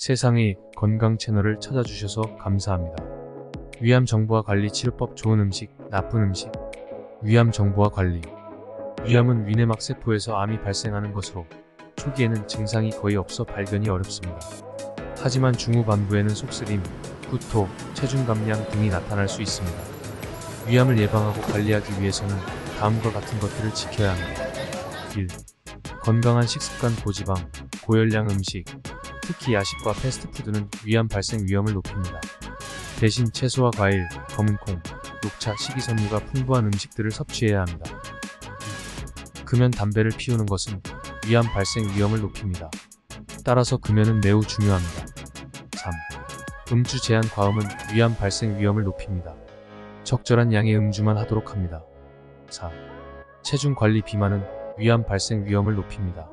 세상의 건강 채널을 찾아주셔서 감사합니다. 위암 정보와 관리 치료법. 좋은 음식, 나쁜 음식. 위암 정보와 관리. 위암은 위내막 세포에서 암이 발생하는 것으로 초기에는 증상이 거의 없어 발견이 어렵습니다. 하지만 중후반부에는 속쓰림, 구토, 체중 감량 등이 나타날 수 있습니다. 위암을 예방하고 관리하기 위해서는 다음과 같은 것들을 지켜야 합니다. 1. 건강한 식습관. 고지방, 고열량 음식, 특히 야식과 패스트푸드는 위암 발생 위험을 높입니다. 대신 채소와 과일, 검은콩, 녹차, 식이섬유가 풍부한 음식들을 섭취해야 합니다. 2. 금연, 담배를 피우는 것은 위암 발생 위험을 높입니다. 따라서 금연은 매우 중요합니다. 3. 음주 제한. 과음은 위암 발생 위험을 높입니다. 적절한 양의 음주만 하도록 합니다. 4. 체중 관리. 비만은 위암 발생 위험을 높입니다.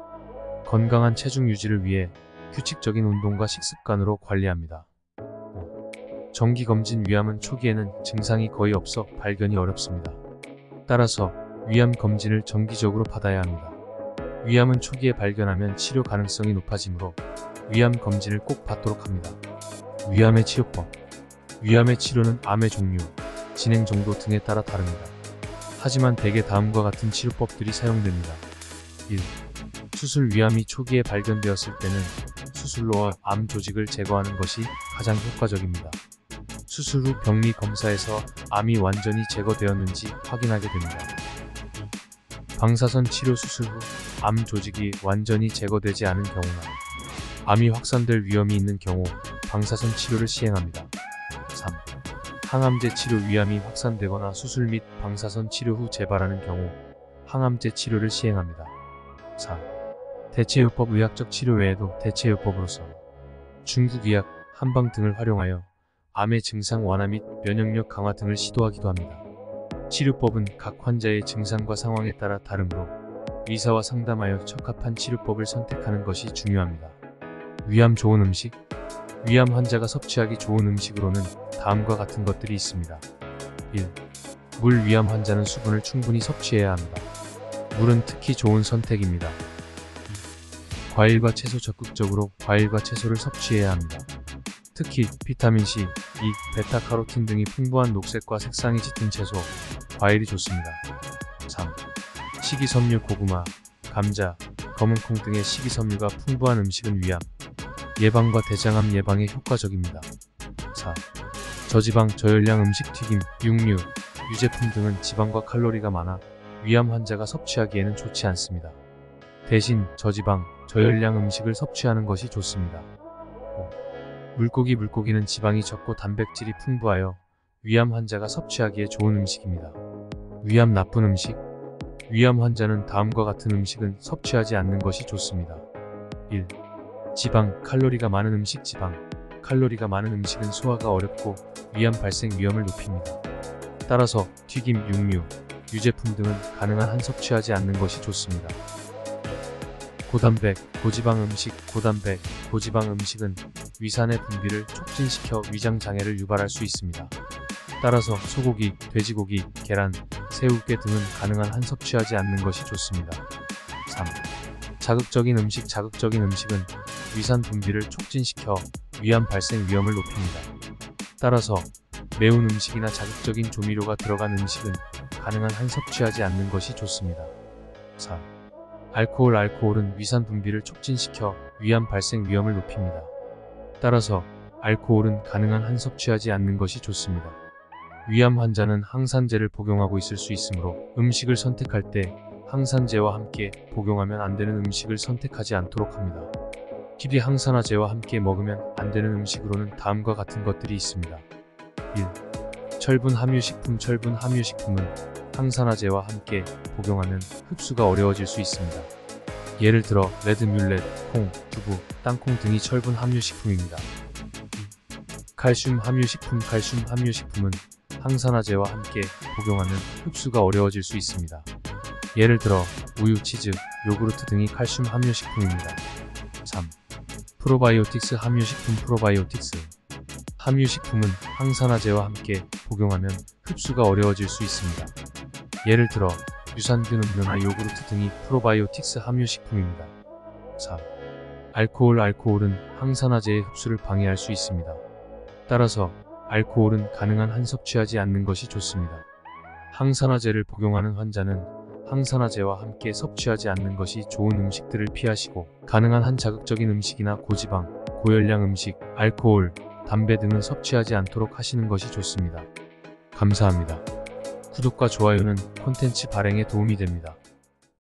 건강한 체중 유지를 위해 규칙적인 운동과 식습관으로 관리합니다. 5. 정기검진. 위암은 초기에는 증상이 거의 없어 발견이 어렵습니다. 따라서 위암 검진을 정기적으로 받아야 합니다. 위암은 초기에 발견하면 치료 가능성이 높아지므로 위암 검진을 꼭 받도록 합니다. 위암의 치료법. 위암의 치료는 암의 종류, 진행 정도 등에 따라 다릅니다. 하지만 대개 다음과 같은 치료법들이 사용됩니다. 1. 수술. 위암이 초기에 발견되었을 때는 수술로 암 조직을 제거하는 것이 가장 효과적입니다. 수술 후 병리 검사에서 암이 완전히 제거되었는지 확인하게 됩니다. 2. 방사선 치료. 수술 후 암 조직이 완전히 제거되지 않은 경우나 암이 확산될 위험이 있는 경우 방사선 치료를 시행합니다. 3. 항암제 치료. 위암이 확산되거나 수술 및 방사선 치료 후 재발하는 경우 항암제 치료를 시행합니다. 4. 대체요법. 의학적 치료 외에도 대체요법으로서 중국의학, 한방 등을 활용하여 암의 증상 완화 및 면역력 강화 등을 시도하기도 합니다. 치료법은 각 환자의 증상과 상황에 따라 다르므로 의사와 상담하여 적합한 치료법을 선택하는 것이 중요합니다. 위암. 좋은 음식. 위암 환자가 섭취하기 좋은 음식으로는 다음과 같은 것들이 있습니다. 1. 물. 위암 환자는 수분을 충분히 섭취해야 합니다. 물은 특히 좋은 선택입니다. 2. 과일과 채소. 적극적으로 과일과 채소를 섭취해야 합니다. 특히 비타민C, E, 베타카로틴 등이 풍부한 녹색과 색상이 짙은 채소, 과일이 좋습니다. 3. 식이섬유. 고구마, 감자, 검은콩 등의 식이섬유가 풍부한 음식은 위암 예방과 대장암 예방에 효과적입니다. 4. 저지방, 저열량 음식. 튀김, 육류, 유제품 등은 지방과 칼로리가 많아 위암 환자가 섭취하기에는 좋지 않습니다. 대신 저지방, 저열량 음식을 섭취하는 것이 좋습니다. 5. 물고기. 물고기는 지방이 적고 단백질이 풍부하여 위암 환자가 섭취하기에 좋은 음식입니다. 위암. 나쁜 음식. 위암 환자는 다음과 같은 음식은 섭취하지 않는 것이 좋습니다. 1. 지방, 칼로리가 많은 음식. 지방, 칼로리가 많은 음식은 소화가 어렵고 위암 발생 위험을 높입니다. 따라서 튀김, 육류, 유제품 등은 가능한 한 섭취하지 않는 것이 좋습니다. 고단백, 고지방 음식. 고단백, 고지방 음식은 위산의 분비를 촉진시켜 위장 장애를 유발할 수 있습니다. 따라서 소고기, 돼지고기, 계란, 새우깨 등은 가능한 한 섭취하지 않는 것이 좋습니다. 3. 자극적인 음식. 자극적인 음식은 위산 분비를 촉진시켜 위암 발생 위험을 높입니다. 따라서 매운 음식이나 자극적인 조미료가 들어간 음식은 가능한 한 섭취하지 않는 것이 좋습니다. 4. 알코올. 알코올은 위산 분비를 촉진시켜 위암 발생 위험을 높입니다. 따라서 알코올은 가능한 한 섭취하지 않는 것이 좋습니다. 위암 환자는 항산제를 복용하고 있을 수 있으므로 음식을 선택할 때 항산제와 함께 복용하면 안 되는 음식을 선택하지 않도록 합니다. 특히 항산화제와 함께 먹으면 안 되는 음식으로는 다음과 같은 것들이 있습니다. 1. 철분 함유식품. 철분 함유식품은 항산화제와 함께 복용하면 흡수가 어려워질 수 있습니다. 예를 들어 레드뮬렛, 콩, 두부, 땅콩 등이 철분 함유식품입니다. 2. 칼슘 함유식품. 칼슘 함유식품은 항산화제와 함께 복용하면 흡수가 어려워질 수 있습니다. 예를 들어 우유, 치즈, 요구르트 등이 칼슘 함유식품입니다. 3. 프로바이오틱스 함유식품. 프로바이오틱스 함유식품은 항산화제와 함께 복용하면 흡수가 어려워질 수 있습니다. 예를 들어 유산균 음료나 요구르트 등이 프로바이오틱스 함유식품입니다. 4. 알코올은 항산화제의 흡수를 방해할 수 있습니다. 따라서 알코올은 가능한 한 섭취하지 않는 것이 좋습니다. 항산화제를 복용하는 환자는 항산화제와 함께 섭취하지 않는 것이 좋은 음식들을 피하시고 가능한 한 자극적인 음식이나 고지방, 고열량 음식, 알코올, 담배 등은 섭취하지 않도록 하시는 것이 좋습니다. 감사합니다. 구독과 좋아요는 콘텐츠 발행에 도움이 됩니다.